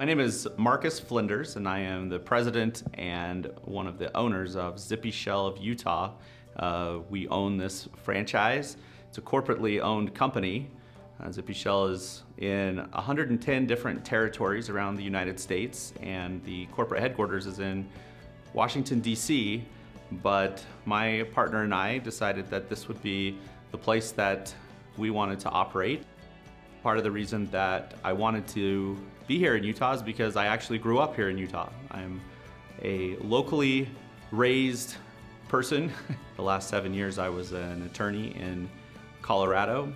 My name is Marcus Flinders, and I am the president and one of the owners of Zippy2 of Utah. We own this franchise. It's a corporately owned company. Zippy2 is in 110 different territories around the United States, and the corporate headquarters is in Washington, D.C., but my partner and I decided that this would be the place that we wanted to operate. Part of the reason that I wanted to be here in Utah is because I actually grew up here in Utah. I'm a locally raised person. The last 7 years I was an attorney in Colorado,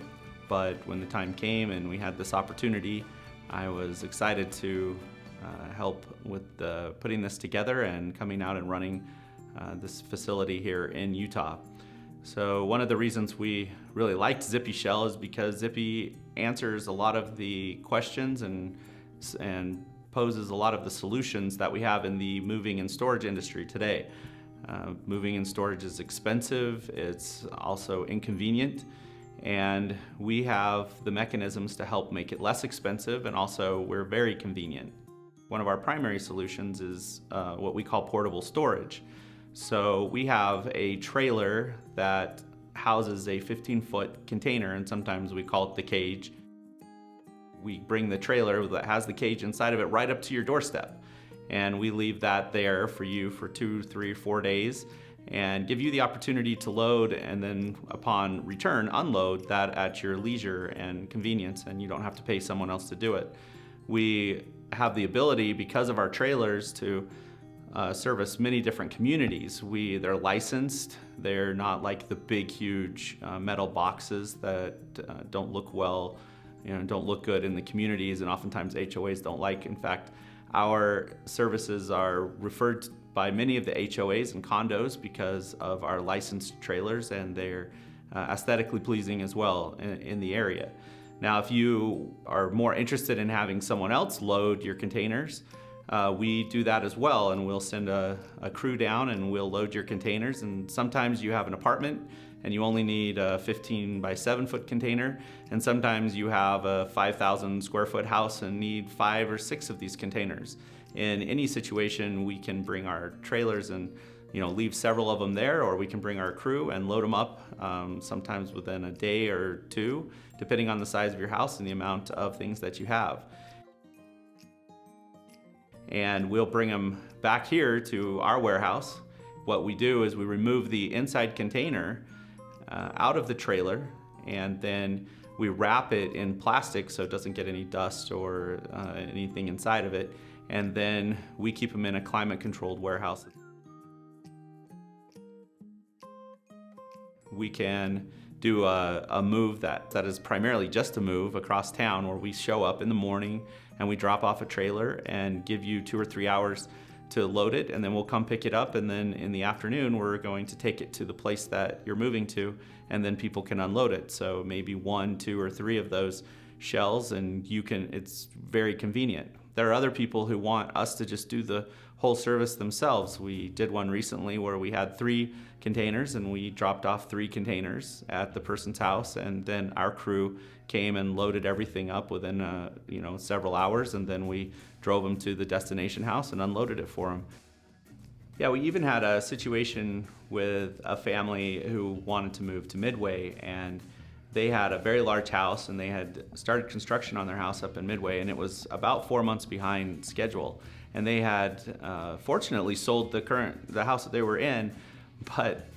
but when the time came and we had this opportunity, I was excited to help with putting this together and coming out and running this facility here in Utah. So one of the reasons we really liked Zippy2 is because Zippy answers a lot of the questions and poses a lot of the solutions that we have in the moving and storage industry today. Moving and storage is expensive, it's also inconvenient, and we have the mechanisms to help make it less expensive, and also we're very convenient. One of our primary solutions is what we call portable storage. So we have a trailer that houses a 15-foot container, and sometimes we call it the cage. We bring the trailer that has the cage inside of it right up to your doorstep, and we leave that there for you for 2, 3, 4 days and give you the opportunity to load, and then upon return unload that at your leisure and convenience, and you don't have to pay someone else to do it. We have the ability, because of our trailers, to service many different communities. They're licensed. They're not like the big, huge metal boxes that don't look well, don't look good in the communities, and oftentimes HOAs don't like. In fact, our services are referred by many of the HOAs and condos because of our licensed trailers, and they're aesthetically pleasing as well in the area. Now, if you are more interested in having someone else load your containers, we do that as well, and we'll send a crew down and we'll load your containers. And sometimes you have an apartment and you only need a 15 by 7 foot container, and sometimes you have a 5,000 square foot house and need 5 or 6 of these containers. In any situation, we can bring our trailers and leave several of them there, or we can bring our crew and load them up, sometimes within a day or two, depending on the size of your house and the amount of things that you have. And we'll bring them back here to our warehouse. What we do is we remove the inside container out of the trailer, and then we wrap it in plastic so it doesn't get any dust or anything inside of it, and then we keep them in a climate-controlled warehouse. We can do a move that is primarily just a move across town, where we show up in the morning and we drop off a trailer and give you 2 or 3 hours to load it, and then we'll come pick it up, and then in the afternoon we're going to take it to the place that you're moving to, and then people can unload it. So maybe 1, 2, or 3 of those shells, and it's very convenient. There are other people who want us to just do the whole service themselves. We did one recently where we had 3 containers and we dropped off 3 containers at the person's house, and then our crew came and loaded everything up within several hours, and then we drove them to the destination house and unloaded it for them. Yeah, we even had a situation with a family who wanted to move to Midway, and they had a very large house, and they had started construction on their house up in Midway, and it was about 4 months behind schedule. And they had fortunately sold the house that they were in, but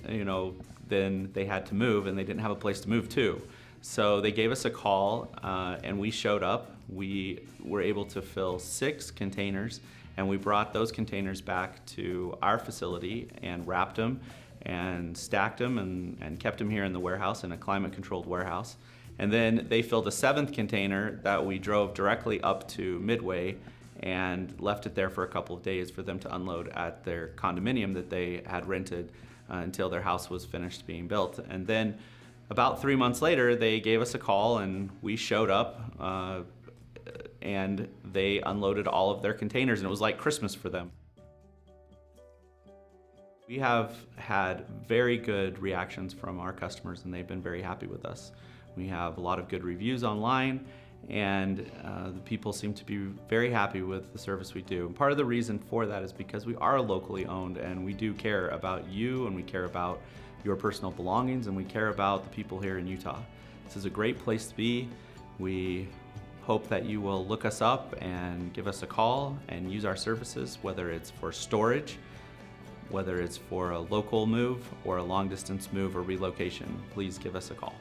then they had to move, and they didn't have a place to move to. So they gave us a call, and we showed up. We were able to fill 6 containers, and we brought those containers back to our facility and wrapped them and stacked them and kept them here in the warehouse, in a climate-controlled warehouse. And then they filled a 7th container that we drove directly up to Midway and left it there for a couple of days for them to unload at their condominium that they had rented until their house was finished being built. And then about 3 months later, they gave us a call, and we showed up, and they unloaded all of their containers, and it was like Christmas for them. We have had very good reactions from our customers, and they've been very happy with us. We have a lot of good reviews online, and the people seem to be very happy with the service we do. And part of the reason for that is because we are locally owned, and we do care about you, and we care about your personal belongings, and we care about the people here in Utah. This is a great place to be. We hope that you will look us up and give us a call and use our services, whether it's for storage, whether it's for a local move or a long distance move or relocation. Please give us a call.